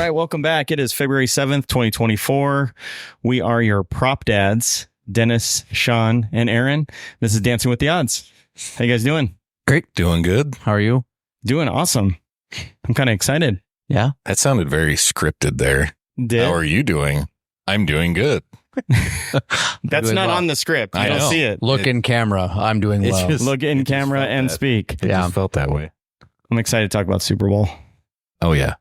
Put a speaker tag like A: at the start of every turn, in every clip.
A: right, welcome back. It is February 7th, 2024. We are your prop dads, Dennis, Shaun, and Aaron. This is Dancing with the Odds. How you guys doing?
B: Great. Doing good. How are you?
A: Doing awesome. I'm kind of excited.
B: Yeah.
C: That sounded very scripted there. How are you doing? I'm doing good.
A: That's not on the script. I don't see it.
B: Look in camera. I'm doing well.
A: Look in camera and speak.
C: It just felt that way.
A: I'm excited to talk about Super Bowl.
C: Oh, yeah.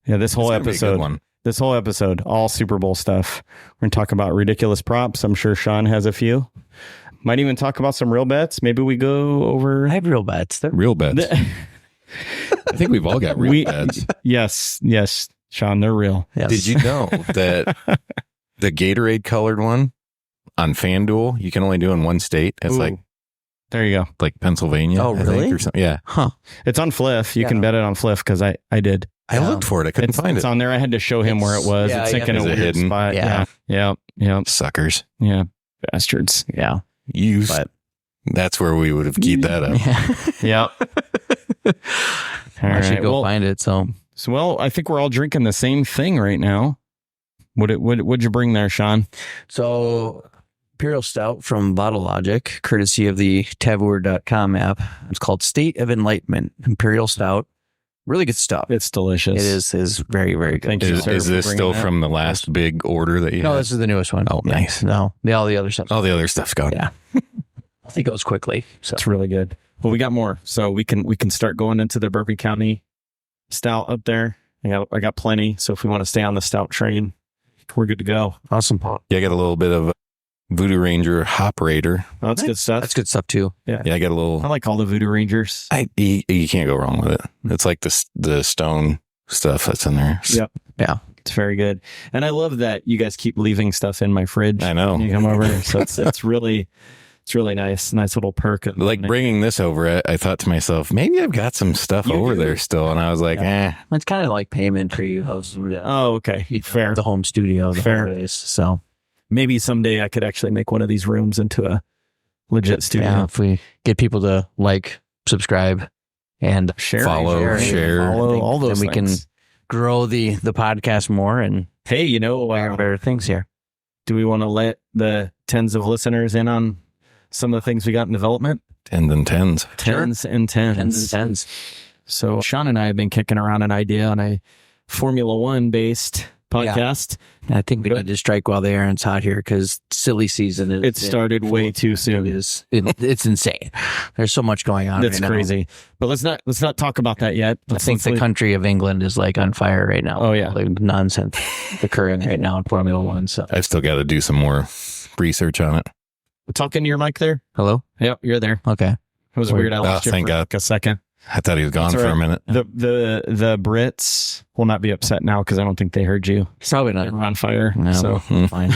A: Yeah, this whole episode, all Super Bowl stuff. We're going to talk about ridiculous props. I'm sure Shaun has a few. Might even talk about some real bets. Maybe we go over...
B: I have real bets.
C: Real bets. I think we've all got real bets.
A: Yes, Shaun, they're real.
B: Yes.
C: Did you know that the Gatorade colored one on FanDuel, you can only do in one state? It's
A: there you go.
C: Like Pennsylvania.
B: Oh, really?
C: I think, or something. Yeah.
A: Huh. It's on Fliff. You can bet it on Fliff because I did.
C: I looked for it. I couldn't find it.
A: It's on there. I had to show him where it was. It's like in a weird spot. Yeah.
C: Suckers.
A: Yeah. Bastards.
B: Yeah.
C: That's where we would have keyed that up.
A: Yep.
B: I should go find it. So,
A: I think we're all drinking the same thing right now. What'd you bring there, Shaun?
B: So, Imperial Stout from Bottle Logic, courtesy of the Tavour.com app. It's called State of Enlightenment Imperial Stout. Really good stuff.
A: It's delicious.
B: It is very, very good.
A: Thank you, sir,
C: is this still from the last big order that you had?
B: No, this is the newest one.
C: Oh, nice.
B: No, all the other stuff.
C: All the other stuff's gone.
B: Yeah. It goes quickly. So
A: it's really good. Well, we got more. So we can start going into the Bourbon County stout up there. I got plenty. So if we want to stay on the stout train, we're good to go.
B: Awesome.
C: Yeah, I got a little bit of Voodoo Ranger Hop Raider.
A: Oh, that's good stuff.
B: That's good stuff too.
C: Yeah, I got a little.
A: I like all the Voodoo Rangers.
C: You can't go wrong with it. It's like the stone stuff that's in there.
A: Yep.
B: Yeah.
A: It's very good. And I love that you guys keep leaving stuff in my fridge.
C: I know.
A: When you come over. So it's really nice. Nice little perk.
C: Like bringing this over, I thought to myself, maybe I've got some stuff over there still. And I was like,
B: It's kind of like payment for you.
A: Oh, okay. Fair.
B: The home studio.
A: Fair.
B: So
A: maybe someday I could actually make one of these rooms into a legit studio.
B: Yeah, if we get people to subscribe, and
C: follow, share,
A: all those
B: things. Then we can grow the podcast more. And
A: hey,
B: better things here.
A: Do we want to let the tens of listeners in on some of the things we got in development?
C: Tens and tens.
A: Tens and tens. So Shaun and I have been kicking around an idea on a Formula One based podcast.
B: I think we need to strike while the Aaron's hot here because silly season.
A: It started way too soon.
B: It's insane. There's so much going on.
A: That's crazy. But let's not talk about that yet.
B: I think the country of England is like on fire right now.
A: Oh yeah,
B: like nonsense occurring right now in Formula One. So
C: I've still got to do some more research on it.
A: Talking to your mic there.
B: Hello.
A: Yep, you're there.
B: Okay.
A: It was weird. I lost you
C: thank
A: for
C: God.
A: a second.
C: I thought he was gone for a minute.
A: The Brits will not be upset now because I don't think they heard you.
B: Probably not.
A: They were on fire.
B: No,
A: so
B: fine.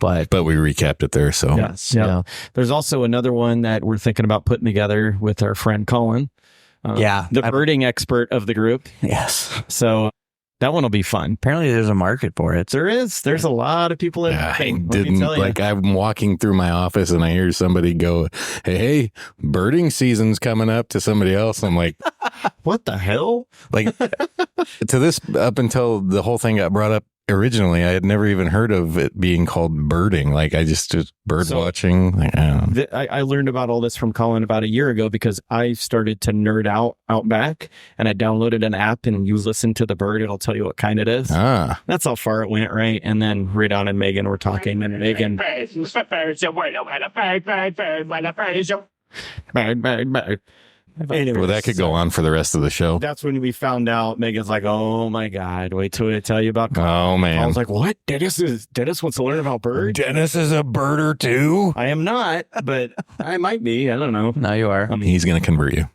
B: but
C: we recapped it there. So
A: yes, yeah. There's also another one that we're thinking about putting together with our friend Colin. The birding expert of the group.
B: Yes.
A: So that one will be fun.
B: Apparently there's a market for it.
A: There is. There's a lot of people in.
C: I'm walking through my office and I hear somebody go, hey, birding season's coming up to somebody else. I'm like,
A: what the hell?
C: Like to this, up until the whole thing got brought up originally, I had never even heard of it being called birding. Like I just bird watching. Like, I don't know.
A: I learned about all this from Colin about a year ago because I started to nerd out back and I downloaded an app and you listen to the bird. It'll tell you what kind it is. That's how far it went. Right. And then Radon and Megan were talking and Megan.
C: Anyways, well, that could go on for the rest of the show.
A: That's when we found out. Megan's like, "Oh my God, wait till I tell you about."
C: Oh man,
A: I was like, "What? Dennis wants to learn about birds."
C: Dennis is a birder too.
A: I am not, but I might be. I don't know.
B: Now you are.
C: He's going to convert you.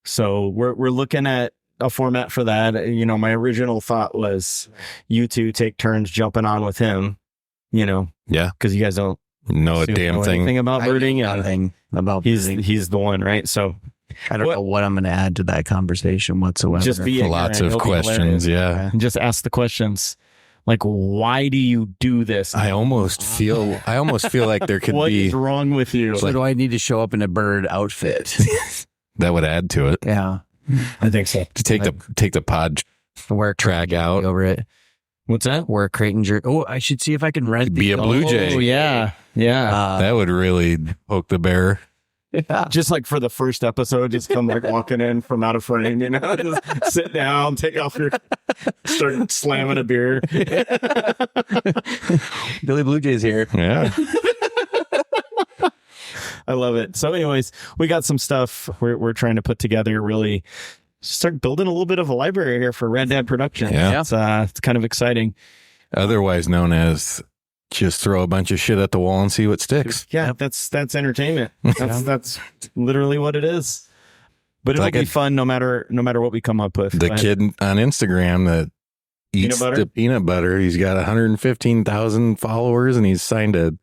A: So we're looking at a format for that. My original thought was you two take turns jumping on with him.
C: Yeah,
A: because you guys don't
C: know a damn thing
A: about birding.
B: He's
A: the one, right? So.
B: I don't know what I'm going to add to that conversation whatsoever.
A: Just be
C: lots of questions. Yeah.
A: And just ask the questions. Like, why do you do this?
C: I almost feel like there could
A: what
C: be.
A: What is wrong with you?
B: So do I need to show up in a bird outfit?
C: That would add to it.
B: Yeah.
A: I think so.
C: To take the
B: Wear a
C: Track
B: Creighton
C: out.
B: jersey over it.
A: What's that?
B: Wear a Creighton jersey. Oh, I should see if I can rent
C: Be a Blue Jay.
A: Oh, yeah. Yeah.
C: That would really poke the bear.
B: Yeah.
A: Just like for the first episode, just come like walking in from out of frame, you know, just sit down, take off your, start slamming a beer.
B: Billy Blue Jay's here.
C: Yeah.
A: I love it. So anyways, we got some stuff we're trying to put together, really start building a little bit of a library here for Red Dad Productions.
C: Yeah.
A: It's kind of exciting.
C: Otherwise known as just throw a bunch of shit at the wall and see what sticks.
A: Yeah, that's entertainment. That's literally what it is. But it'll be fun no matter what we come up with.
C: The kid on Instagram that eats the peanut butter, he's got 115,000 followers and he signed a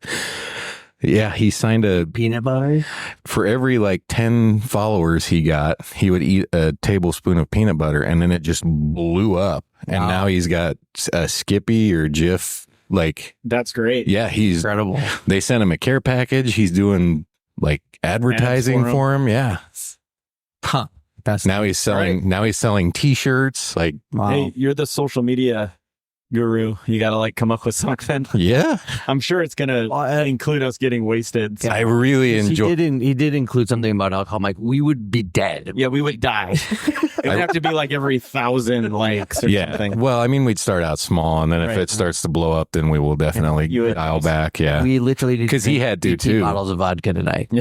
B: Peanut butter?
C: for every like 10 followers he got, he would eat a tablespoon of peanut butter and then it just blew up. And now he's got a Skippy or Jif. Like,
A: that's great.
C: yeah, he's
B: Incredible.
C: They sent him a care package. He's doing like advertising for him. Yeah.
B: Huh.
C: Now he's selling t-shirts. Like,
B: Wow.
A: Hey, you're the social media guru. You got to like come up with something.
C: yeah,
A: I'm sure it's going to include us getting wasted. So.
C: I really enjoy.
B: He did include something about alcohol. I'm like, we would be dead.
A: Yeah, we would die. It'd have to be like every 1,000 likes or something.
C: Well, I mean, we'd start out small, and then if it starts to blow up, then we will definitely dial back. Yeah,
B: We literally did
C: 'Cause he had to,
B: 18
C: too.
B: bottles of vodka tonight.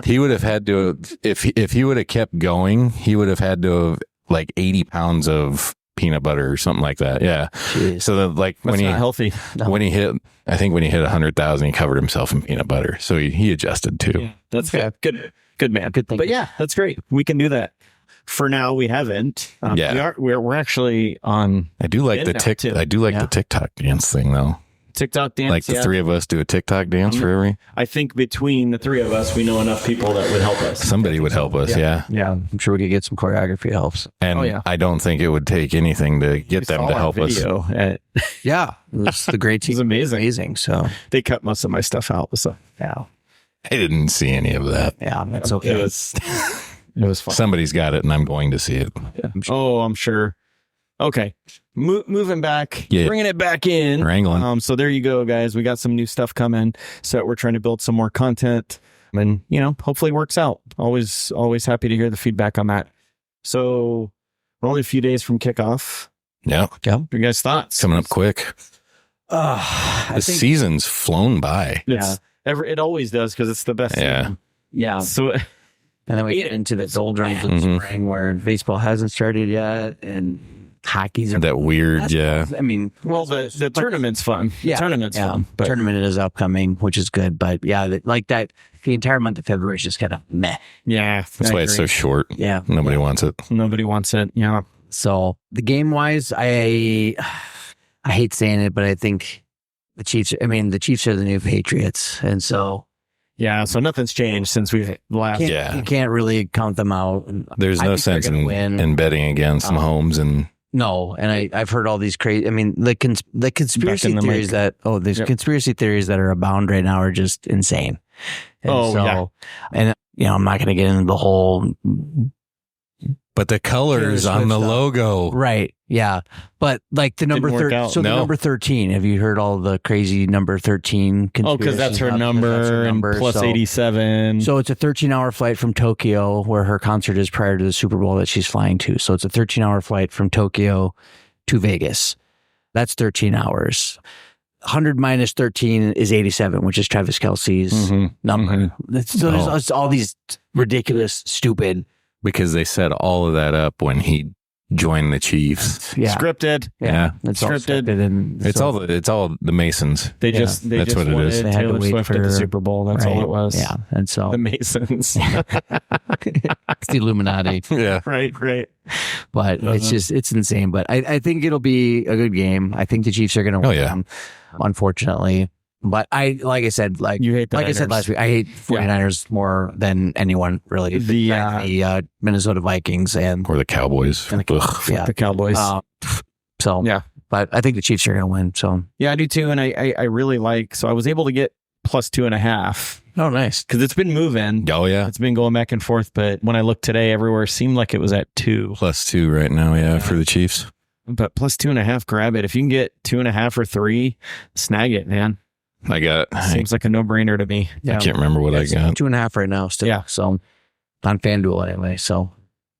C: he would have had to if he would have kept going, he would have had to have like 80 pounds of peanut butter or something like that. Yeah.
B: Jeez.
C: So that like
A: That's not healthy.
C: when he hit 100,000, he covered himself in peanut butter. So he adjusted too.
A: Yeah, that's good. Good man.
B: Good thing.
A: But yeah, that's great. We can do that. For now, we haven't. We're actually on.
C: I do like the TikTok dance thing though.
A: TikTok dance.
C: Like the three of us do a TikTok dance for every.
A: I think between the three of us, we know enough people that would help us.
C: Somebody would help us. Yeah.
B: Yeah. I'm sure we could get some choreography helps.
C: And I don't think it would take anything to get them to help us.
B: Yeah. It was the great team.
A: It was amazing.
B: So
A: they cut most of my stuff out. So
B: yeah.
C: I didn't see any of that.
B: Yeah. That's okay.
A: It was fun.
C: Somebody's got it and I'm going to see it.
B: Yeah,
A: I'm sure. Okay. Moving back, bringing it back in.
C: Wrangling.
A: So there you go, guys. We got some new stuff coming. So we're trying to build some more content and, hopefully it works out. Always happy to hear the feedback on that. So we're only a few days from kickoff.
C: Yeah.
A: What are your guys' thoughts?
C: Coming up quick. The season's flown by.
A: It always does because it's the best.
C: Yeah.
A: Season.
B: Yeah.
A: So,
B: and then we get into the doldrums of spring where baseball hasn't started yet and hockey's
C: that weird.
B: I mean,
A: the tournament's fun.
B: Yeah.
A: Tournament's fun. But
B: tournament is upcoming, which is good. But yeah, like that, the entire month of February is just kind of meh.
A: Yeah.
C: That's why it's so short.
B: Yeah.
C: Nobody wants it.
A: Nobody wants it. Yeah.
B: So the game wise, I hate saying it, but I think the Chiefs are the new Patriots. And so.
A: Yeah. So nothing's changed since we last.
B: You can't really count them out.
C: There's no sense in betting against Mahomes and.
B: No, and I've heard all these crazy. I mean, the conspiracy theories conspiracy theories that are abound right now are just insane. And and I'm not going to get into the whole.
C: But the colors on the logo,
B: right? Yeah, but like the number 13. So the number 13. Have you heard all the crazy number 13?
A: Oh, because that's her number and plus 87.
B: So it's a 13-hour flight from Tokyo, where her concert is prior to the Super Bowl that she's flying to. So it's a 13-hour flight from Tokyo to Vegas. That's 13 hours. 100 minus 13 is 87, which is Travis Kelce's number. So there's all these ridiculous, stupid.
C: Because they set all of that up when he joined the Chiefs.
B: Yeah.
A: Scripted.
C: Yeah.
B: It's
A: scripted.
B: And
C: it's all the Masons.
A: They just
C: that's what it is.
A: They Taylor Swift at the Super Bowl. That's all it was.
B: Yeah. And so
A: the Masons.
B: It's the Illuminati.
C: Yeah.
A: Right.
B: But it's insane. But I think it'll be a good game. I think the Chiefs are going to win. Unfortunately. But like I said last week, I hate 49ers more than anyone really. The Minnesota Vikings or
C: the Cowboys.
A: The Cowboys.
B: But I think the Chiefs are going to win. So
A: yeah, I do too. And I really like. So I was able to get plus 2.5.
B: Oh, nice.
A: Because it's been moving.
C: Oh yeah,
A: it's been going back and forth. But when I looked today, everywhere seemed like it was at 2.
C: +2 right now. Yeah, for the Chiefs.
A: But plus 2.5, grab it. If you can get 2.5 or 3, snag it, man. Seems like a no-brainer to me.
C: I can't remember what I got.
B: 2.5 right now still. Yeah. So on FanDuel anyway. So,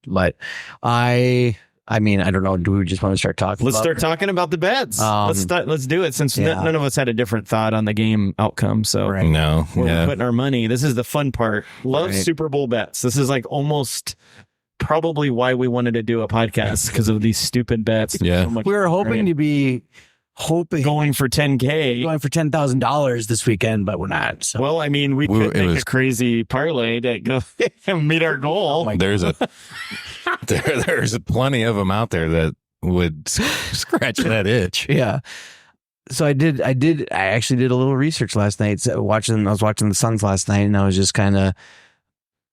B: but I mean, I don't know. Do we just want to start talking?
A: Let's start talking about the bets. Let's do it since none of us had a different thought on the game outcome. So
C: no,
A: we're putting our money. This is the fun part. Love Super Bowl bets. This is like almost probably why we wanted to do a podcast, because of these stupid bets.
C: Yeah.
B: We were hoping to be
A: going for $10K,
B: going for $10,000 this weekend, but we're not. So.
A: Well, I mean, we could make a crazy parlay to go and meet our goal.
C: There's plenty of them out there that would scratch that itch.
B: Yeah. So I actually did a little research last night. So I was watching the Suns last night, and I was just kind of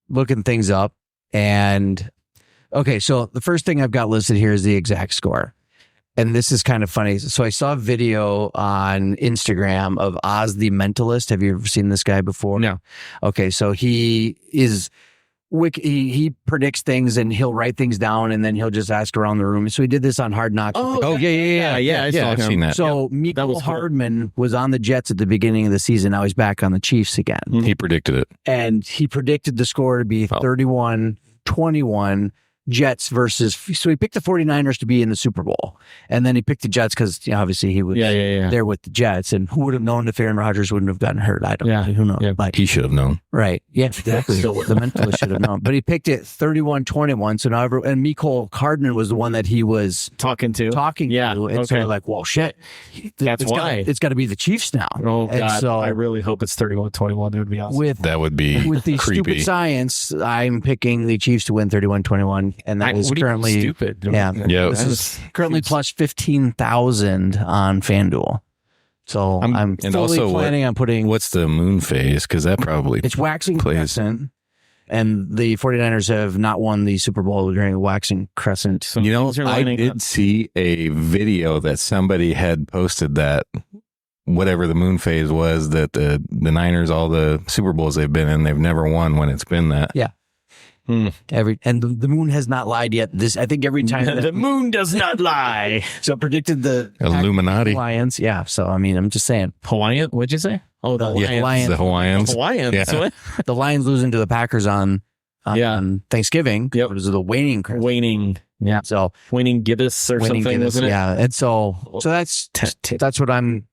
B: looking things up. And okay, so the first thing I've got listed here is the exact score. And this is kind of funny. So I saw a video on Instagram of Oz the Mentalist. Have you ever seen this guy before?
A: No.
B: Okay, so he predicts things, and he'll write things down, and then he'll just ask around the room. So he did this on Hard Knocks.
A: Yeah.
C: I've seen that.
B: So Mecole Hardman was on the Jets at the beginning of the season. Now he's back on the Chiefs again.
C: He predicted it.
B: And he predicted the score to be 31-21. Jets versus, so he picked the 49ers to be in the Super Bowl, and then he picked the Jets because obviously he was there with the Jets, and who would have known if Aaron Rodgers wouldn't have gotten hurt? I don't know. Who knows?
C: Yeah. He should have known.
B: Right. Yeah, exactly. The mentalist should have known. But he picked it 31-21. So now, and Mecole Hardman was the one that he was
A: talking to.
B: And so like, well, shit.
A: That's why.
B: It's got to be the Chiefs now.
A: Oh,
B: and
A: God.
B: so,
A: I really hope it's 31-21. That would be awesome.
C: That would be
B: with the
C: creepy.
B: Stupid science, I'm picking the Chiefs to win 31-21. And that is currently
A: stupid.
C: Yeah.
B: This is currently plus 15,000 on FanDuel. So I'm fully planning on putting.
C: What's the moon phase? Because that probably
B: it's waxing crescent, and the 49ers have not won the Super Bowl during the waxing crescent.
C: So I did see a video that somebody had posted that whatever the moon phase was, that the Niners, all the Super Bowls they've been in, they've never won when it's been that.
B: Yeah. And the moon has not lied yet. I think every time
A: the moon does not lie.
B: So predicted the
C: Illuminati
B: Lions. Yeah. So I mean, I'm just saying.
A: Hawaiian. What'd you say? Oh, the
B: Lions.
C: The Hawaiians.
A: Yeah.
B: The Lions losing to the Packers on Thanksgiving.
A: Yep.
B: It was the waning.
A: Yeah.
B: So
A: waning gibbous or something, wasn't it?
B: Yeah. And so that's what I'm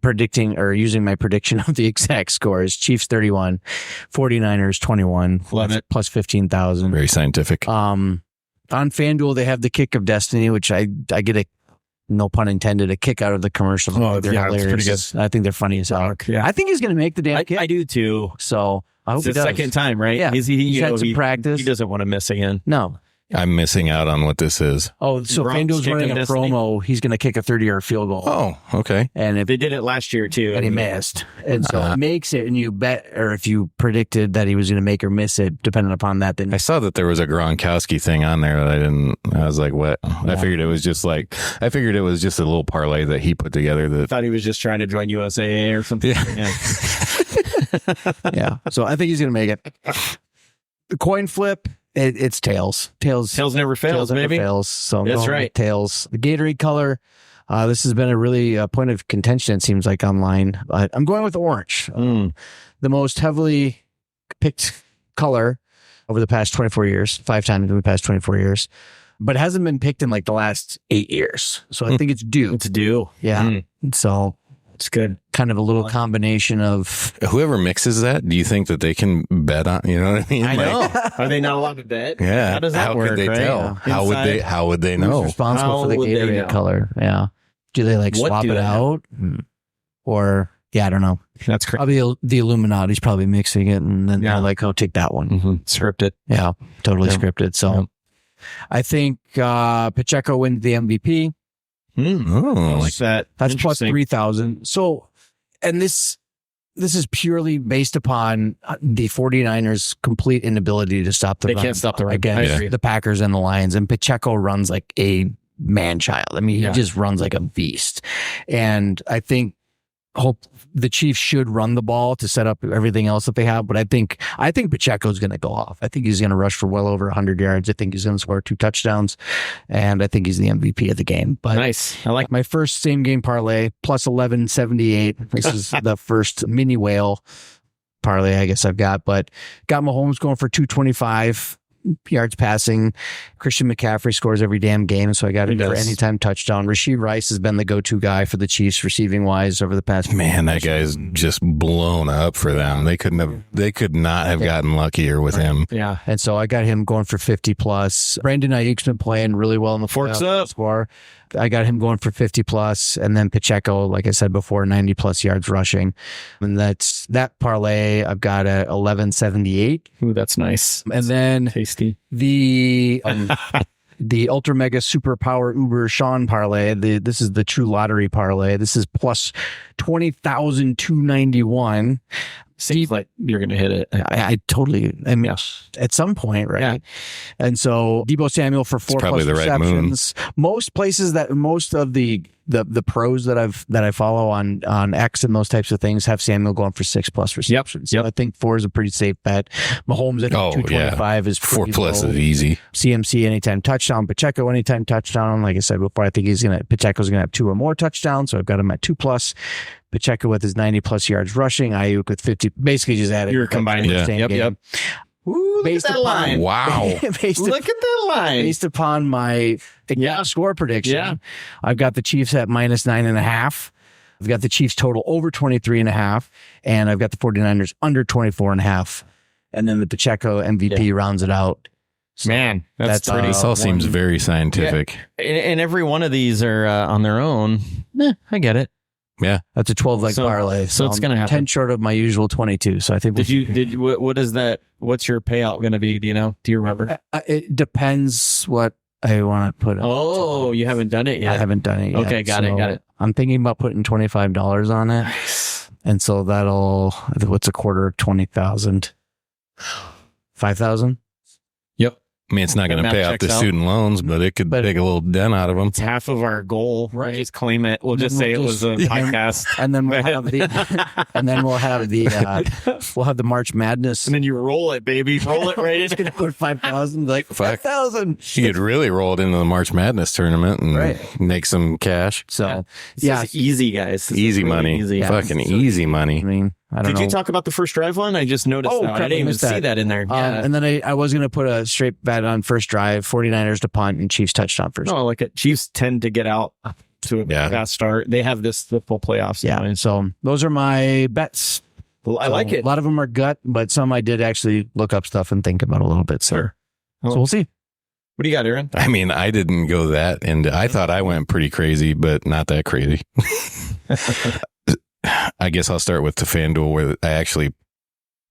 B: predicting, or using my prediction of the exact scores. Chiefs 31, 49ers 21.
A: Love it.
B: Plus 15,000.
C: Very scientific.
B: On FanDuel, they have the kick of destiny, which I get a, no pun intended, a kick out of the commercial.
A: Oh,
B: they're hilarious.
A: Pretty good.
B: I think they're funny as hell.
A: Yeah.
B: I think he's going to make the damn kick.
A: I do too.
B: So I hope
A: it's the second time, right?
B: Yeah.
A: He's
B: had some practice.
A: He doesn't want to miss again.
B: No.
C: I'm missing out on what this is.
B: Oh, so FanDuel's running a promo. He's going to kick a 30-yard field goal.
C: Oh, okay.
B: And if
A: they did it last year too,
B: and he missed, and so it makes it. And you bet, or if you predicted that he was going to make or miss it, depending upon that, then
C: I saw that there was a Gronkowski thing on there that I didn't. I was like, what? Yeah. I figured it was just a little parlay that he put together. That
A: I thought he was just trying to join USAA or something.
C: Yeah.
B: Yeah. So I think he's going to make it. The coin flip. It's tails. Tails
A: never fails, baby.
B: So
A: that's right.
B: Tails. The Gatorade color. This has been a really point of contention, it seems like, online. But I'm going with orange. The most heavily picked color over the past 24 years, 5 times in the past 24 years. But it hasn't been picked in like the last 8 years. So I think it's due.
A: It's due.
B: Yeah. So
A: it's good.
B: Kind of a little combination of
C: whoever mixes that. Do you think that they can bet on? You know what I mean?
A: I know. Are they not allowed to bet?
C: Yeah.
A: How does that work?
C: Could they tell?
A: Yeah.
C: How would they know?
B: Who's responsible for the Gatorade color? Yeah. Do they swap it out? Or I don't know.
A: That's crazy.
B: Probably the Illuminati's probably mixing it, and then they're like, "Oh, take that one."
A: Mm-hmm. Scripted.
B: Yeah, totally scripted. So, I think Pacheco wins the MVP.
C: Oh,
A: I like that.
B: That's plus 3,000. So, and this is purely based upon the 49ers' complete inability to stop the run.
A: They can't stop the run
B: against the Packers and the Lions. And Pacheco runs like a man-child. I mean, he just runs like a beast. And I think hope the Chiefs should run the ball to set up everything else that they have. But I think Pacheco's going to go off. I think he's going to rush for well over 100 yards. I think he's going to score 2 touchdowns, and I think he's the MVP of the game. But
A: nice. I like
B: my first same game parlay plus 1178. This is the first mini whale parlay I guess I've got, but got Mahomes going for 225 yards passing. Christian McCaffrey scores every damn game, so I got him for anytime touchdown. Rashee Rice has been the go-to guy for the Chiefs receiving wise over the past.
C: Man, that guy's just blown up for them. They could not have gotten luckier with him.
B: Yeah, and so I got him going for 50 plus. Brandon Ayuk's been playing really well in the
A: forks up
B: score. I got him going for 50 plus, and then Pacheco, like I said before, 90 plus yards rushing. And that's that parlay. I've got a 1178.
A: Ooh, that's nice.
B: And then
A: tasty.
B: The Ultra Mega Super Power Uber Shaun parlay. This is the true lottery parlay. This is plus 20,291.
A: Seems like you're going to hit it.
B: I mean, at some point, right? Yeah. And so Deebo Samuel for 4 plus receptions. Right, most places most of the pros that I follow on X and those types of things have Samuel going for 6 plus receptions.
A: Yep.
B: So I think 4 is a pretty safe bet. Mahomes at 225 is
C: 4 plus is easy.
B: CMC anytime touchdown. Pacheco anytime touchdown. Like I said before, I think Pacheco's going to have 2 or more touchdowns. So I've got him at 2 plus. Pacheco with his 90 plus yards rushing. Ayuk with 50. Basically, just added.
A: You're combining.
B: The same game.
A: Yep. Ooh, look at that line.
C: Wow.
A: Look at that line.
B: Based upon my score prediction, I've got the Chiefs at minus 9.5. I've got the Chiefs total over 23.5, and I've got the 49ers under 24.5. And then the Pacheco MVP rounds it out.
A: So man, that's pretty.
C: This all seems very scientific.
A: Yeah. And every one of these are on their own. I get it.
C: Yeah,
B: that's a 12-leg parlay.
A: So it's going to happen.
B: 10 short of my usual 22. So I think.
A: What is that? What's your payout going to be? Do you know? Do you remember?
B: It depends what I want to put.
A: Oh, you haven't done it yet.
B: I haven't done it yet.
A: Okay, got it.
B: I'm thinking about putting $25 on it, and so what's a quarter of 20,000? 5,000.
A: Yep.
C: I mean, it's not going to pay off the student loans, but it could take a little dent out of them.
A: It's half of our goal, right? Just claim it. We'll just say it was a podcast,
B: and then we'll have the March Madness,
A: and then you roll it, baby, roll it right. It's
B: gonna put 5,000, like 5,000.
C: You could really roll it into the March Madness tournament and make some cash.
B: So
A: it's easy, guys.
C: Easy money, fucking easy money.
B: I mean.
A: Did you talk about the first drive one? I just noticed that. I didn't even see that in there.
B: And then I was going to put a straight bet on first drive, 49ers to punt and Chiefs touchdown first.
A: Oh, like it. Chiefs tend to get out to a fast start. They have the full playoffs.
B: Yeah. And so those are my bets.
A: Well, I like it.
B: A lot of them are gut, but some I did actually look up stuff and think about a little bit. So we'll see.
A: What do you got, Aaron?
C: I mean, I didn't go that, and I thought I went pretty crazy, but not that crazy. I guess I'll start with the FanDuel, where I actually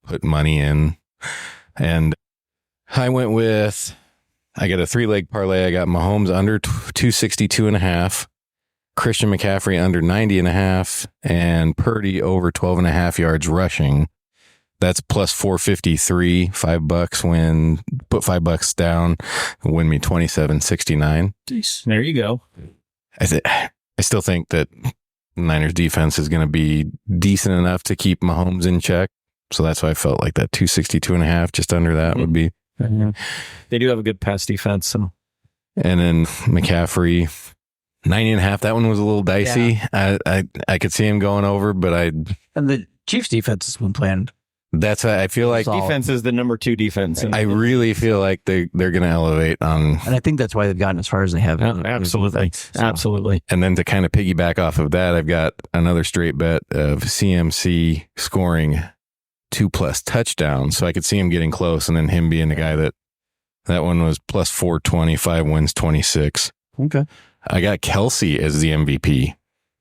C: put money in, and I went with, I got a 3-leg parlay. I got Mahomes under 262.5, Christian McCaffrey under 90.5, and Purdy over 12.5 yards rushing. That's plus 453, $5 put $5 down, win me 27.69.
A: There you go.
C: I still think that Niners defense is going to be decent enough to keep Mahomes in check. So that's why I felt like that 262.5, just under that would be.
A: Mm-hmm. They do have a good pass defense. So.
C: And then McCaffrey, 90.5. That one was a little dicey. Yeah. I could see him going over, but
B: And the Chiefs defense has been playing.
C: That's why I feel like
A: defense is the number 2 defense.
C: I really feel like they're going to elevate on,
B: and I think that's why they've gotten as far as they have.
A: Absolutely, absolutely.
C: And then to kind of piggyback off of that, I've got another straight bet of CMC scoring 2+ touchdowns, so I could see him getting close, and then him being the guy that one was plus 425 wins 26.
B: Okay,
C: I got Kelsey as the MVP.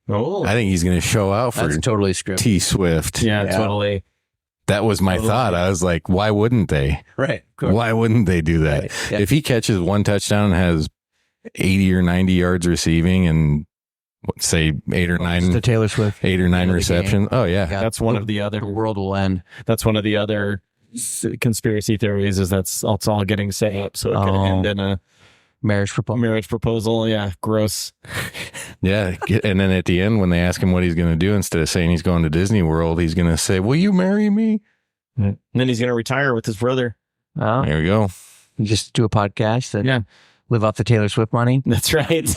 A: Oh,
C: I think he's going to show out for
B: totally scripted.
C: T Swift.
A: Yeah, totally.
C: That was my thought. I was like, why wouldn't they?
B: Right.
C: Why wouldn't they do that?
B: Right. Yeah.
C: If he catches 1 touchdown and has 80 or 90 yards receiving and say 8 or 9,
B: the Taylor Swift
C: 8 or 9 receptions. Oh yeah.
A: That's one of the other.
B: The world will end.
A: That's one of the other conspiracy theories is it's all getting set up. So it could end in a
B: marriage proposal.
A: Yeah. Gross.
C: Yeah. And then at the end, when they ask him what he's going to do, instead of saying he's going to Disney World, he's going to say, "Will you marry me?"
A: And then he's going to retire with his brother.
B: Oh,
C: There we go.
B: just do a podcast and live off the Taylor Swift money.
A: That's right.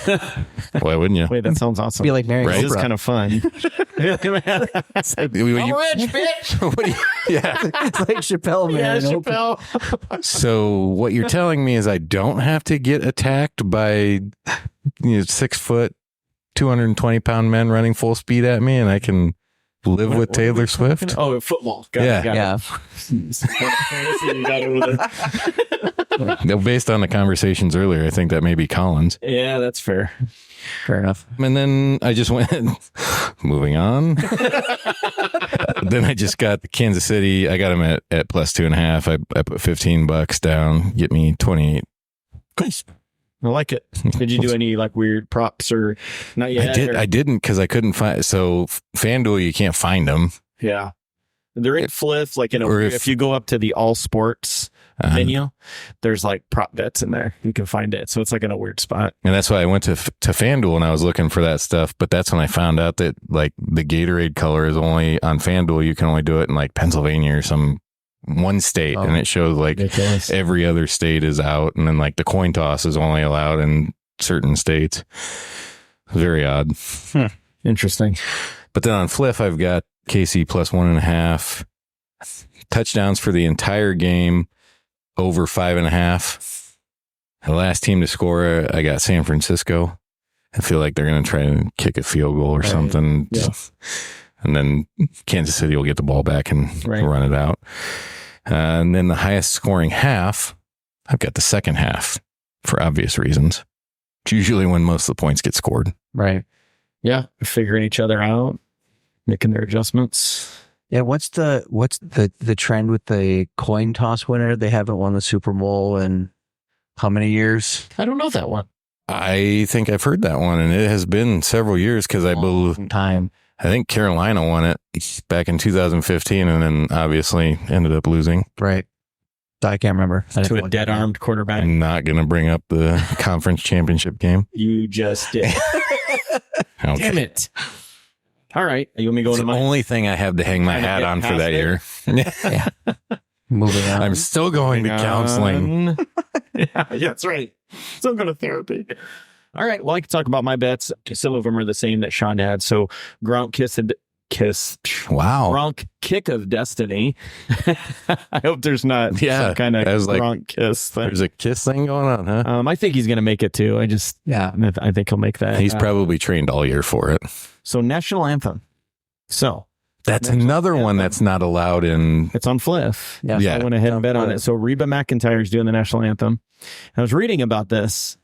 C: Why wouldn't you?
A: Wait, that sounds awesome.
B: Be like marrying
C: Right.
A: This is
B: Oprah.
A: kind of fun.
C: I'm
A: rich, bitch.
C: Yeah.
B: It's like Chappelle,
A: Yeah,
B: man.
A: Chappelle.
C: So what you're telling me is I don't have to get attacked by 6 foot, 220-pound men running full speed at me, and I can live with Taylor Swift.
A: Oh, football. Got
B: Yeah.
A: You got it with it.
C: No, based on the conversations earlier, I think that may be Collins.
A: Yeah, that's fair.
B: Fair enough.
C: And then I just went, moving on. Then I just got the Kansas City. I got them at plus 2.5. I put $15 down, get me 28.
A: Nice. I like it. Did you do any like weird props or not yet?
C: I didn't because I couldn't find. So FanDuel, you can't find them.
A: Yeah. They're in Fliff, like if you go up to the all sports menu, there's like prop bets in there. You can find it. So it's like in a weird spot.
C: And that's why I went to FanDuel and I was looking for that stuff. But that's when I found out that like the Gatorade color is only on FanDuel. You can only do it in like Pennsylvania or some one state. And it shows like
A: Ridiculous.
C: every other state is out. And then like the coin toss is only allowed in certain states. Very odd.
A: Interesting.
C: But then on Fliff, I've got KC plus 1.5 touchdowns for the entire game, over 5.5. The last team to score, I got San Francisco. I feel like they're going to try and kick a field goal or something.
A: Yeah.
C: And then Kansas City will get the ball back and run it out. And then the highest scoring half, I've got the second half for obvious reasons. It's usually when most of the points get scored.
B: Right.
A: Yeah. Figuring each other out, making their adjustments.
B: Yeah. What's the trend with the coin toss winner? They haven't won the Super Bowl in how many years?
A: I don't know that one.
C: I think I've heard that one, and it has been several years because I believe I think Carolina won it back in 2015, and then obviously ended up losing.
B: Right. I can't remember.
A: To a dead-armed quarterback.
C: I'm not going to bring up the conference championship game.
A: You just did.
C: Okay.
A: Damn it. All right. You want me to go
C: It's
A: to
C: the
A: my...
C: only thing I have to hang my hat on for that year.
B: Moving on.
C: I'm still going to counseling.
A: Yeah, that's right. Still going to therapy. All right. Well, I can talk about my bets. Some of them are the same that Shaun had. So Gronk kiss.
C: Wow.
A: Gronk kick of destiny. I hope there's not some kind of Gronk kiss thing.
C: There's a kiss thing going on, huh?
A: I think he's going to make it too. I think he'll make that.
C: He's probably trained all year for it.
A: So national anthem. So
C: that's another one that's not allowed in.
A: It's on Fliff.
B: Yeah.
A: So I went ahead and bet on it. So Reba McEntire's doing the national anthem. I was reading about this,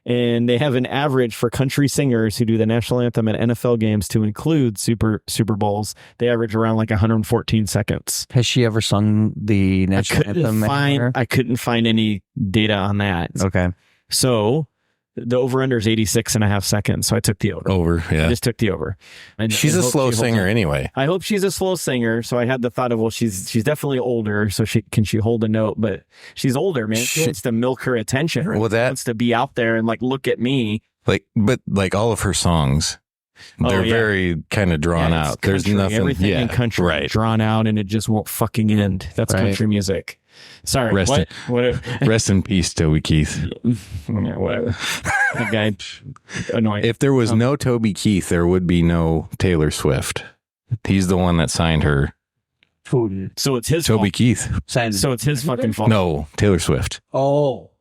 A: and they have an average for country singers who do the national anthem at NFL games to include Super Bowls. They average around like 114 seconds.
B: Has she ever sung the national anthem?
A: I couldn't find any data on that.
B: Okay.
A: So the over-under is 86.5 seconds. So I took the over.
C: Yeah.
A: I just took the over.
C: She's a slow singer anyway.
A: I hope she's a slow singer. So I had the thought of, well, she's definitely older. So can she hold a note? But she's older, man. She wants to milk her attention. Right? She wants to be out there and like, look at me.
C: But all of her songs, they're very kind of drawn out. There's nothing.
A: Everything in country drawn out, and it just won't fucking end. That's country music. Sorry.
C: Rest in peace, Toby Keith.
A: Yeah, whatever. That guy annoying.
C: If there was no Toby Keith, there would be no Taylor Swift. He's the one that signed her.
A: So it's his
C: Toby
A: fault.
C: Keith.
A: So it's his fucking fault.
C: No, Taylor Swift.
B: Oh.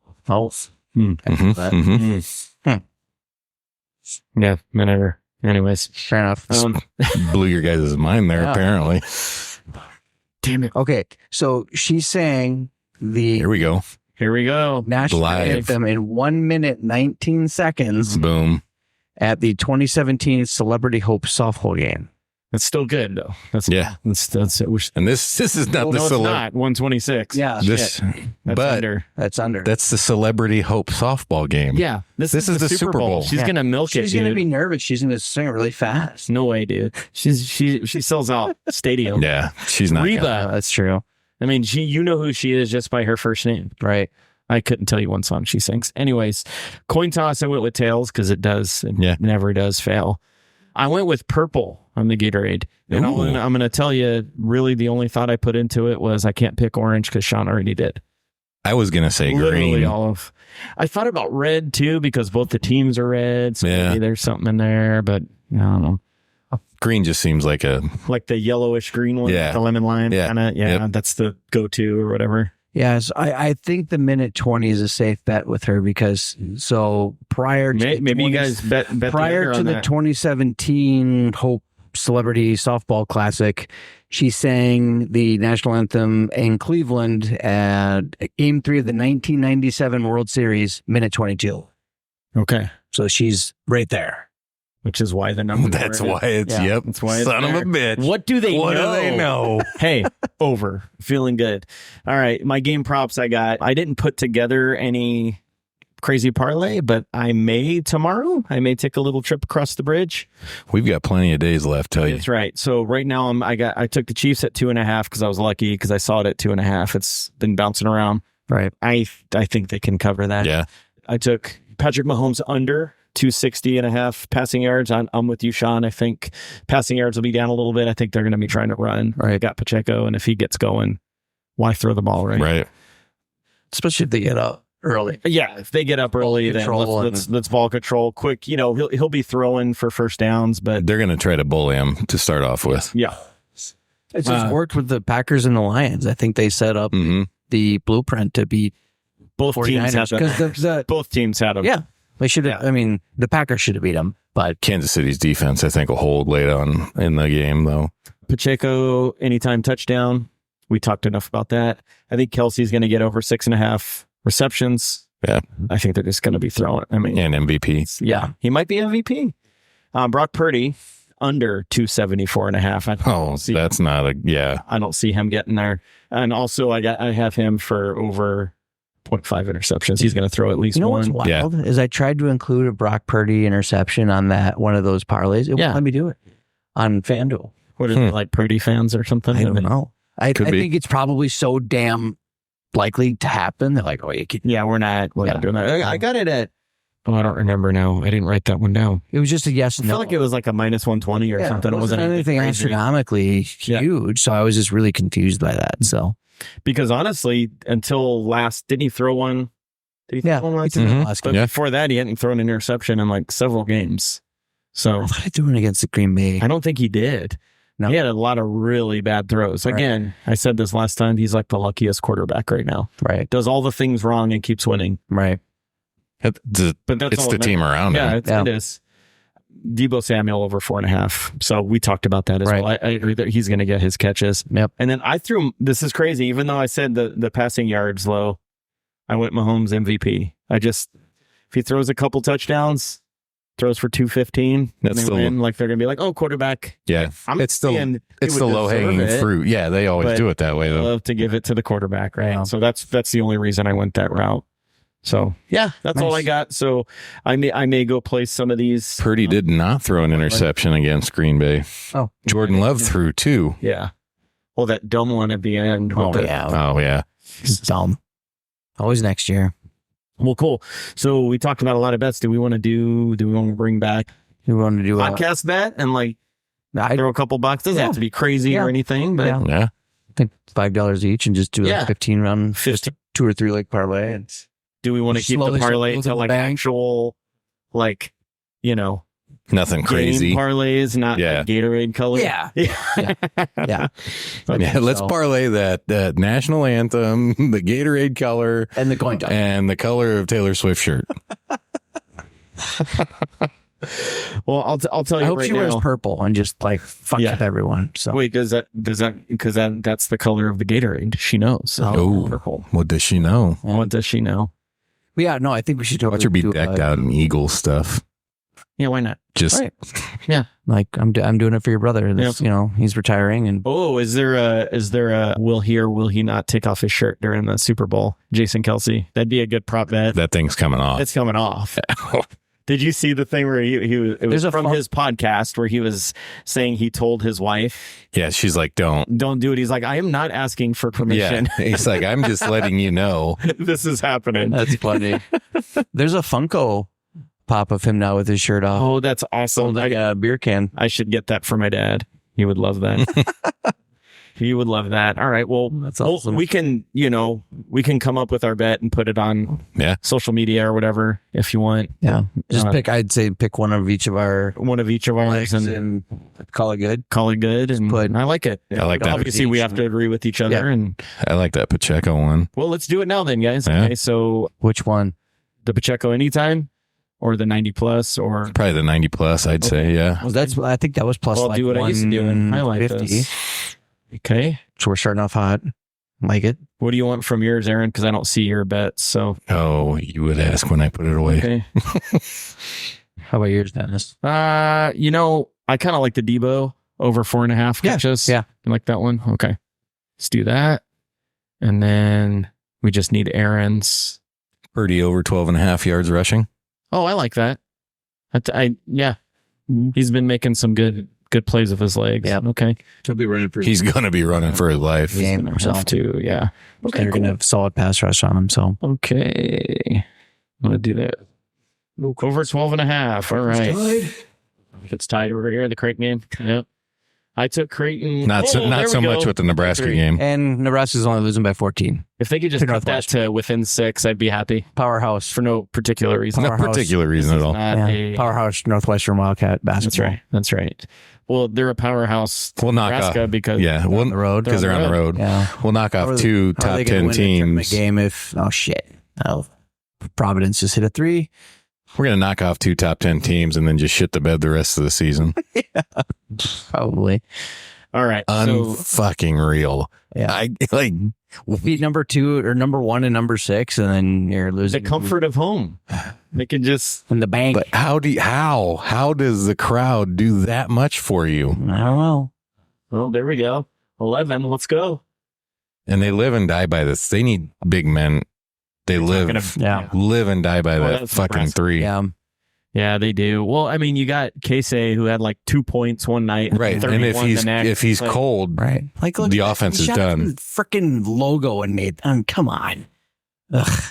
A: Yeah, whatever. Anyways,
B: fair enough.
C: Blew your guys' mind there, apparently.
A: Damn it.
B: Okay, so she's saying
C: Here we go.
B: national
C: Live.
B: anthem in 1 minute 19 seconds
C: Boom.
B: at the 2017 Celebrity Hope softball game.
A: That's still good though. That's it.
C: And this is not the
A: it's not 126.
B: Yeah,
C: this,
A: That's under.
B: That's under.
C: That's the Celebrity Hope softball game.
A: Yeah, this is the Super Bowl. She's gonna milk it.
B: She's gonna be nervous. She's gonna sing really fast.
A: No way, dude. She sells out stadium.
C: Yeah, she's not.
A: Reba.
B: That's true.
A: I mean, you know who she is just by her first name,
B: right?
A: I couldn't tell you one song she sings. Anyways, coin toss, I went with tails because it never does fail. I went with purple on the Gatorade. And I'm going to tell you, really the only thought I put into it was I can't pick orange because Shaun already did.
C: I was going to say green.
A: I thought about red too because both the teams are red. So maybe there's something in there, but I don't know.
C: Green just seems like
A: the yellowish green one, the lemon lime. That's the go-to or whatever.
B: Yes, I think the minute 20 is a safe bet with her because prior to
A: maybe you guys bet
B: prior to the 2017 Hope Celebrity Softball Classic, she sang the national anthem in Cleveland at Game 3 of the 1997 World Series, minute 22.
A: Okay,
B: so she's right there.
A: Which is why the number.
C: That's why it's That's why son of a bitch.
A: What do they know?
C: What do they know?
A: Hey, over. Feeling good. All right, my game props I didn't put together any crazy parlay, but I may tomorrow. I may take a little trip across the bridge.
C: We've got plenty of days left. Tell you.
A: That's right. So right now I took the Chiefs at 2.5 because I was lucky because I saw it at 2.5. It's been bouncing around.
B: Right.
A: I think they can cover that.
C: Yeah.
A: I took Patrick Mahomes under 260.5 passing yards. I'm with you, Shaun. I think passing yards will be down a little bit. I think they're going to be trying to run.
B: Right.
A: Got Pacheco, and if he gets going, why throw the ball, right?
C: Right.
B: Especially if they get up early.
A: Yeah, if they get up early, then let's ball control quick. He'll be throwing for first downs, but
C: they're going to try to bully him to start off with.
A: Yeah.
B: It's just worked with the Packers and the Lions. I think they set up the blueprint to beat
A: both teams. Both teams had them.
B: Yeah. They should have. I mean, the Packers should have beat them, but
C: Kansas City's defense, I think, will hold late on in the game, though.
A: Pacheco, anytime touchdown. We talked enough about that. I think Kelsey's going to get over 6.5 receptions.
C: Yeah.
A: I think they're just going to be throwing.
C: And MVP.
A: Yeah. He might be MVP. Brock Purdy, under 274.5.
C: That's not
A: I don't see him getting there. And also, I have him for over 0.5 interceptions. He's going to throw at least one.
B: What's wild is I tried to include a Brock Purdy interception on one of those parlays. It won't let me do it on FanDuel.
A: What is it, like Purdy fans or something?
B: I don't know. I think it's probably so damn likely to happen. They're like,
A: we're not doing that. I got it at, I don't remember now. I didn't write that one down.
B: It was just a yes.
A: I feel like it was like a minus 120 or something.
B: It wasn't anything astronomically huge. So I was just really confused by that. So.
A: Because honestly, until didn't he throw one? Did he throw one last game? But before that, he hadn't thrown an interception in like several games. So
B: what did I do against the Green Bay?
A: I don't think he did. No. He had a lot of really bad throws. Right. Again, I said this last time, he's like the luckiest quarterback right now.
B: Right.
A: Does all the things wrong and keeps winning.
B: Right.
C: But it's the team around him.
A: It is. Deebo Samuel over 4.5. So we talked about that as well. I agree that he's going to get his catches.
B: Yep.
A: And then I threw, this is crazy, even though I said the passing yards low, I went Mahomes MVP. If he throws a couple touchdowns, throws for 215,
C: that's
A: they win, like they're going to be like, oh, quarterback.
C: Yeah. It's the low hanging fruit. Yeah. They always do it that way though.
A: I love to give it to the quarterback. Right. Yeah. So that's the only reason I went that route. So that's all I got. So I may go play some of these.
C: Purdy did not throw an interception against Green Bay.
B: Oh,
C: Jordan Love threw 2.
A: Yeah. Well, that dumb one at the end.
B: It's dumb. Always next year.
A: Well, cool. So we talked about a lot of bets. Do we want to bring back?
B: Do we want to do a
A: podcast bet and throw a couple bucks? Doesn't have to be crazy or anything, but
B: I think $5 each and just do a 15 round, 2 or 3 leg parlay. And
A: do we want to keep the parlay to actual,
C: nothing crazy
A: parlays, not Gatorade color?
B: Yeah.
C: Let's parlay that national anthem, the Gatorade color,
B: and the coin toss,
C: and the color of Taylor Swift shirt.
A: Well, I'll tell you.
B: I hope
A: right
B: she
A: now,
B: wears purple and just fuck with everyone. So
A: wait, because that's the color of the Gatorade. She knows.
C: Purple. What does she know?
A: What does she know?
B: Yeah, no, I think we should
C: watch her be decked out in Eagle stuff.
A: Yeah, why not?
C: Just
B: like I'm doing it for your brother. He's retiring, and
A: is there a will he or will he not take off his shirt during the Super Bowl? Jason Kelsey, that'd be a good prop bet.
C: That thing's coming off.
A: It's coming off. Did you see the thing where it was
B: There's
A: from his podcast where he was saying he told his wife,
C: Yeah, she's like, don't
A: do it. He's like, I am not asking for permission.
C: Yeah, he's like, I'm just letting you know
A: this is happening.
B: That's funny. There's a Funko pop of him now with his shirt off.
A: Oh, that's awesome.
B: Like a beer can.
A: I should get that for my dad. He would love that. He would love that. All right. Well,
B: that's awesome.
A: We can come up with our bet and put it on social media or whatever if you want.
B: Yeah. Just I'd say pick one of each of ours and call it good.
A: Call it good. And I like it.
C: I like that.
A: Obviously, we have to agree with each other. And
C: I like that Pacheco one.
A: Well, let's do it now then, guys.
C: Yeah.
A: Okay. So
B: which one?
A: The Pacheco anytime or the 90 plus or
C: probably the 90 plus, I'd say. Yeah.
B: Well, I think that was plus
A: I'll do what I used to do. I like 50. This. Okay.
B: So we're starting off hot. Like it.
A: What do you want from yours, Aaron? Because I don't see your bets. So.
C: Oh, you would ask when I put it away.
A: Okay.
B: How about yours, Dennis?
A: I kind of like the Debo over 4.5 catches.
B: Yeah.
A: You like that one? Okay. Let's do that. And then we just need Aaron's.
C: Purdy over 12.5 yards rushing.
A: Oh, I like that. Yeah. He's been making some good plays with his legs.
B: Yeah.
A: Okay.
C: He's going to be running for his life.
B: Game himself
A: too. Yeah.
B: Okay. They're going to have solid pass rush on him. So
A: okay. I'm going to do that. Over 12.5. All right. It's tied over here in the Creighton game. Yep. I took Creighton.
C: Not so much with the Nebraska game.
B: And Nebraska's only losing by 14.
A: If they could just cut that to within 6, I'd be happy.
B: Powerhouse.
A: For no particular reason.
C: No particular reason at all.
B: Powerhouse Northwestern Wildcat basketball.
A: That's right. Well, they're a powerhouse.
C: We'll knock
A: Nebraska
C: off
A: because
B: they're on the road.
C: Because they're on the road.
B: Yeah.
C: We'll knock off 2 top 10 teams.
B: Game if Providence just hit a 3.
C: We're going to knock off 2 top 10 teams and then just shit the bed the rest of the season.
B: Yeah, probably.
A: All right.
C: Unfucking real.
B: Yeah.
C: Beat
B: number 2 or number 1 and number 6, and then you're losing
A: the comfort of home. They can just
B: in the bank.
C: But how does the crowd do that much for you?
B: I don't know.
A: Well, there we go. 11. Let's go.
C: And they live and die by this. They need big men. They live and die by that fucking Nebraska. 3.
B: Yeah.
A: Yeah, they do. Well, I mean, you got Casey who had like 2 points one night,
C: right? And if he's cold,
B: right? Like look,
C: the offense is done.
B: Freaking logo and made. Come on. Ugh.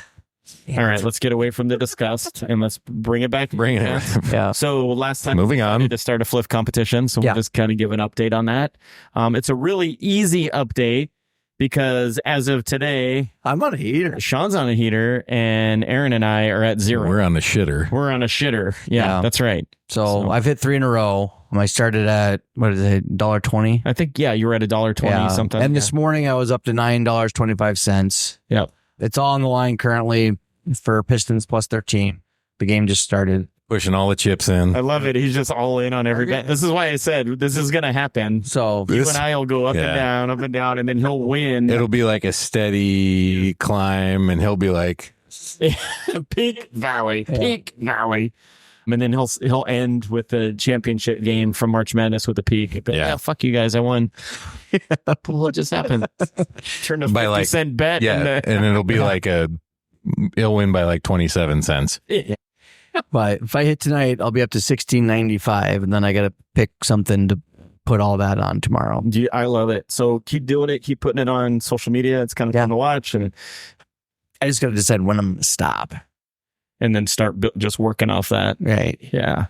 A: All right, let's get away from the disgust and let's bring it back.
C: Bring it.
A: Yeah. So last time,
C: moving on
A: to start a Fliff competition, so we'll just kind of give an update on that. It's a really easy update. Because as of today,
B: I'm on a heater.
A: Shaun's on a heater, and Aaron and I are at 0.
C: We're on the shitter.
A: Yeah, that's right.
B: So I've hit 3 in a row. I started at what is it, $1.20?
A: I think you were at $1.20 something.
B: And this morning I was up to $9.25.
A: Yep.
B: It's all on the line currently for Pistons plus 13. The game just started.
C: Pushing all the chips in.
A: I love it. He's just all in on every bet. This is why I said this is going to happen.
B: So
A: you and I will go up and down, and then he'll win.
C: It'll be like a steady climb, and he'll be like
A: peak valley. And then he'll end with the championship game from March Madness with a peak. But, fuck you guys, I won. What just happened? Turned a 50-cent bet.
C: Yeah, and it'll be like he'll win by like 27 cents.
A: Yeah.
B: But if I hit tonight, I'll be up to $16.95, and then I got to pick something to put all that on tomorrow.
A: I love it. So keep doing it. Keep putting it on social media. It's kind of fun to watch. And
B: I just got to decide when I'm going to stop.
A: And then start just working off that.
B: Right.
A: Yeah.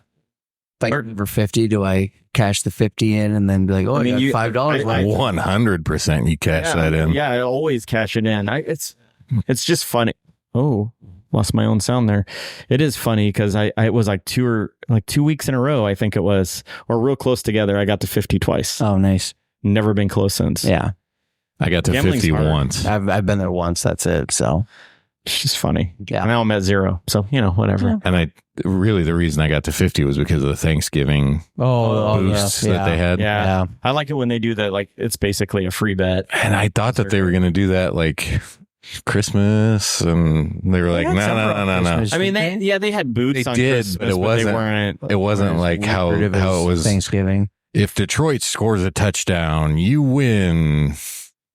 B: Like for 50, do I cash the 50 in and then be like, I got $5 left?
C: 100% you cash that in.
A: Yeah, I always cash it in. It's just funny. Oh, lost my own sound there. It is funny because I was like 2 weeks in a row, I think it was, or real close together. I got to 50 twice.
B: Oh, nice.
A: Never been close since.
B: Yeah.
C: I got to
A: Gambling's
C: 50
A: hard.
C: once.
B: I've been there once. That's it. So
A: it's just funny.
B: Yeah.
A: Now I'm at 0. So, whatever.
B: Yeah.
C: And the reason I got to 50 was because of the Thanksgiving boosts that they had.
A: Yeah. I like it when they do that. Like it's basically a free bet.
C: And I thought that they were going to do that like Christmas, and they were like, no.
A: I mean, they had boots.
C: They
A: on
C: did,
A: Christmas,
C: but it wasn't. It wasn't like how it was
B: Thanksgiving.
C: If Detroit scores a touchdown, you win.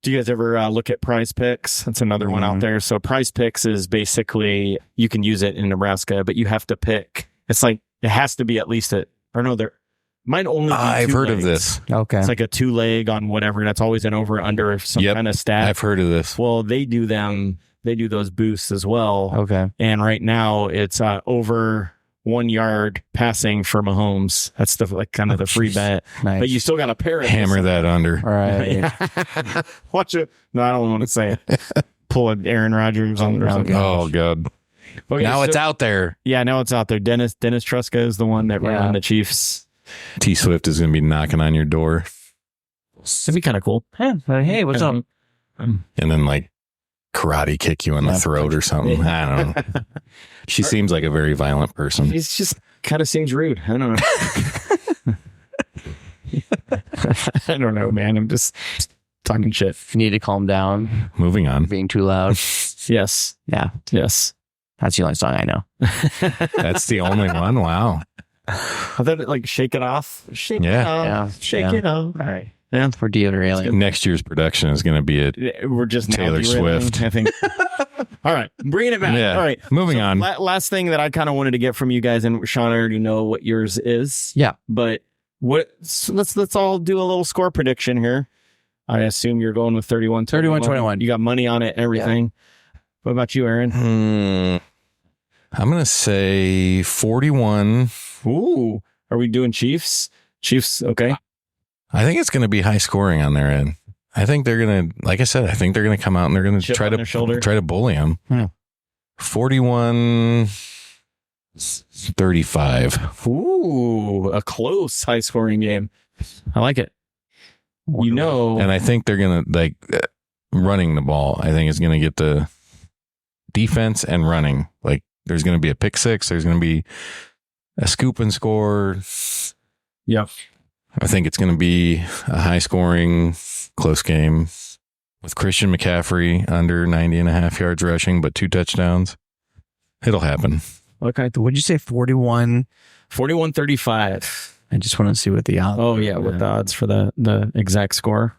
A: Do you guys ever look at Prize Picks? That's another one out there. So Prize Picks is basically you can use it in Nebraska, but you have to pick It's like, it has to be at least there might only be
C: I've
A: two
C: heard of
A: legs.
C: this.
B: Okay.
A: It's like a 2-leg on whatever. That's always an over under some kind of stat.
C: I've heard of this.
A: Well, they do those boosts as well.
B: Okay.
A: And right now it's over 1 yard passing for Mahomes. That's the the free bet.
B: Nice.
A: But you still got to pair it.
C: Hammer that under.
B: All right.
A: Yeah. Watch it. No, I don't want to say it. Pull an Aaron Rodgers on it or something.
C: Oh, God.
A: Okay,
C: now it's out there.
A: Yeah, now it's out there. Dennis Truska is the one that ran the Chiefs.
C: T Swift is going to be knocking on your door.
A: It'd be kind of cool.
B: Hey, what's up?
C: And then like karate kick you in the throat or something. I don't know. She seems like a very violent person.
A: He's just kind of seems rude. I don't know. I don't know, man. I'm just talking shit.
B: You need to calm down.
C: Moving on.
B: Being too loud.
A: Yes.
B: Yeah.
A: Yes.
B: That's the only song I know.
C: That's the only one. Wow.
A: I thought like shake it off. Shake it off.
B: Yeah.
A: Shake it off.
B: All right.
A: Yeah.
B: For derailing.
C: Next year's production is going to be a
A: We're just now
C: Taylor
A: derailing,
C: Swift.
A: I think. All right. Bringing it back.
C: Yeah.
A: All right.
C: Moving on.
A: Last thing that I kind of wanted to get from you guys, and Shaun, I already know what yours is.
B: Yeah.
A: But let's all do a little score prediction here. I assume you're going with 31-21.
B: 31-21.
A: You got money on it and everything. What about you, Aaron?
C: I'm going to say 41.
A: Ooh. Are we doing Chiefs? Chiefs, okay.
C: I think it's going to be high scoring on their end. I think they're going to, like I said, I think they're going to come out and they're going to
A: Chip on their shoulder.
C: try to bully them.
B: Yeah.
C: 41-35.
A: Ooh, a close high scoring game. I like it. You know,
C: And I think they're going to running the ball. I think it's going to get the defense and running. Like there's going to be a pick six. There's going to be a scoop and score.
A: Yep.
C: I think it's going to be a high scoring, close game with Christian McCaffrey under 90.5 yards rushing, but 2 touchdowns. It'll happen.
B: Okay. What'd you say? 41?
A: 41-35.
B: I just want to see what the odds.
A: Oh yeah, with the odds for the exact score.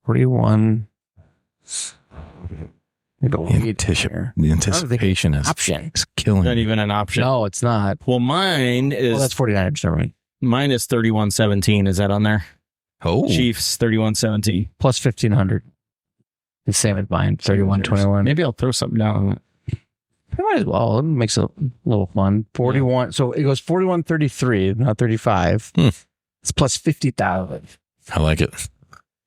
B: 41.
C: The anticipation is
B: option.
C: killing
A: Not
C: me.
A: even an option.
B: No, it's not.
A: Well, mine is.
B: Well, that's 49ers. Never mind.
A: Mine is 31-17. Is that on there?
C: Oh,
A: Chiefs 31-17.
B: Plus 1,500. The same as mine. 31-21.
A: Maybe I'll throw something down on it.
B: Might as well. It makes it a little fun. 41. Yeah. So it goes 41-33, not 35. It's plus 50,000.
C: I like it.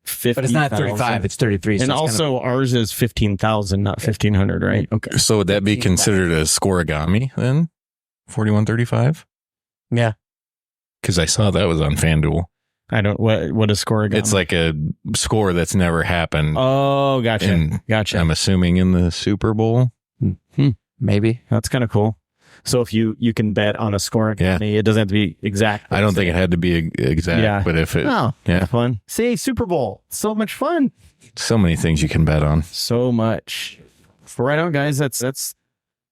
A: 50,
B: but it's not 35. It's 33.
A: And
B: so
A: also ours is 15,000, not 1,500, right? Okay.
C: So would that be considered a scoregami then? 41-35?
B: Yeah.
C: Because I saw that was on FanDuel.
A: I don't. What is scoregami?
C: It's like a score that's never happened.
A: Oh, gotcha. Gotcha.
C: I'm assuming in the Super Bowl.
B: Maybe.
A: That's kind of cool. So if you can bet on a scoregami, it doesn't have to be exact.
C: I don't think it had to be exact, but if it,
A: fun. See, Super Bowl, so much fun.
C: So many things you can bet on.
A: So much. Right on, guys. That's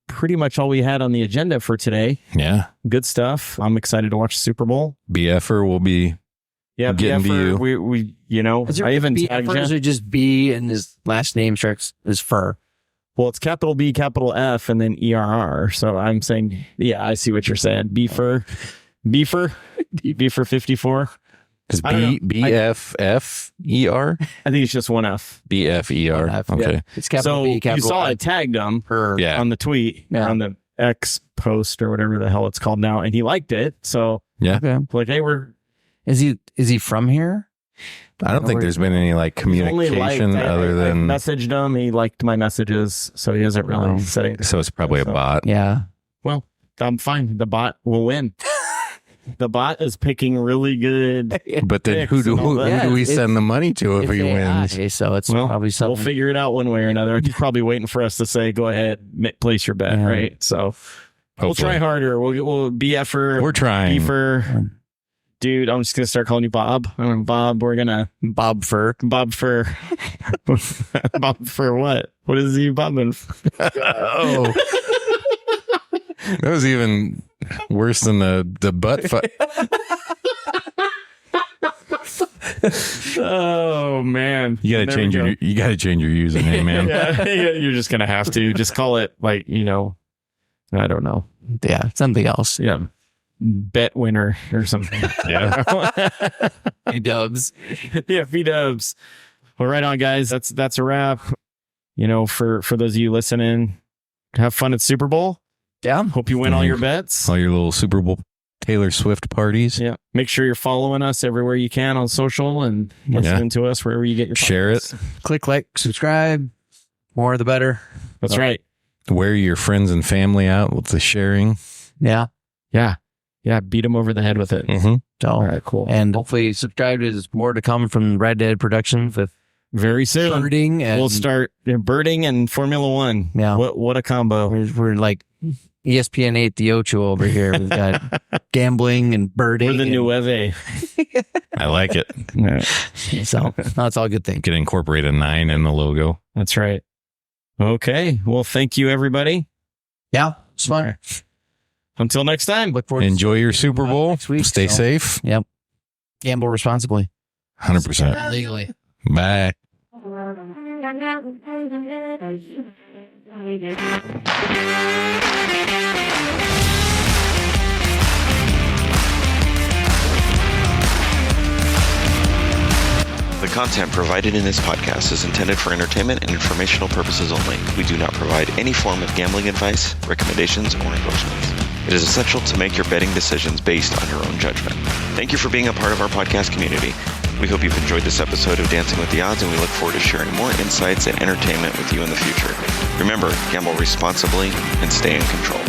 A: pretty much all we had on the agenda for today.
C: Yeah.
A: Good stuff. I'm excited to watch the Super Bowl.
C: BFer will be getting to you.
A: We I even tagged you.
B: Or just B and his last name starts is Fur.
A: Well, it's capital B, capital F, and then ERR. So I'm saying, yeah, I see what you're saying. Beefer 54.
C: Is BFFER?
A: I think it's just one F.
C: BFER. Okay.
B: Yeah. It's capital B, capital
A: you saw
B: F.
A: I tagged him on the tweet, on the X post or whatever the hell it's called now, and he liked it. So
C: yeah,
A: like, hey,
B: is he from here?
C: I don't think there's been any communication other than
A: I messaged him. He liked my messages, so he hasn't really said anything.
C: So it's probably a bot.
B: Yeah.
A: Well, I'm fine. The bot will win. The bot is picking really good.
C: But then who do we send the money to if he wins?
B: So it's probably something.
A: We'll figure it out one way or another. He's probably waiting for us to say, "Go ahead, place your bet." Right. So we'll try harder. We'll BFer.
C: We're trying.
A: Beefer. Dude, I'm just going to start calling you Bob. Bob, we're going to...
B: Bob for...
A: Bob for what? What is he bobbing for?
C: Oh. That was even worse than the butt fight.
A: Oh, man.
C: You got to change your username, man.
A: Yeah, you're just going to have to. Just call it I don't know.
B: Yeah, something else.
A: Yeah. bet winner or something.
C: Yeah.
B: Dubs.
A: Yeah, V-dubs. Well, right on, guys. That's a wrap. You know, for those of you listening, have fun at Super Bowl.
B: Yeah.
A: Hope you win all your bets.
C: All your little Super Bowl Taylor Swift parties.
A: Yeah. Make sure you're following us everywhere you can on social and listening to us wherever you get your
C: Share
A: podcasts.
C: it.
B: Click like, subscribe. More the better.
A: That's right.
C: Wear your friends and family out with the sharing.
B: Yeah.
A: Yeah. Yeah. Beat them over the head with it.
C: Mm-hmm.
B: So,
A: All right, cool.
B: And hopefully subscribe. There's more to come from Red Dead Productions with
A: Very soon.
B: birding. And
A: We'll start birding and Formula One.
B: Yeah.
A: What a combo.
B: We're like ESPN 8 the Ocho over here. We've got gambling and birding.
A: We're the Nueve.
C: I like it.
A: Yeah.
B: So, no, it's all a good thing.
C: Could incorporate a 9 in the logo.
A: That's right. Okay. Well, thank you, everybody.
B: Yeah. It's fun.
A: Until next time.
B: Look forward to
C: Enjoy your Super Bowl.
B: next week,
C: Stay
B: so.
C: safe.
B: Yep. Gamble responsibly.
C: 100%.
B: Legally.
C: Bye.
D: The content provided in this podcast is intended for entertainment and informational purposes only. We do not provide any form of gambling advice, recommendations, or endorsements. It is essential to make your betting decisions based on your own judgment. Thank you for being a part of our podcast community. We hope you've enjoyed this episode of Dancing with the Odds, and we look forward to sharing more insights and entertainment with you in the future. Remember, gamble responsibly and stay in control.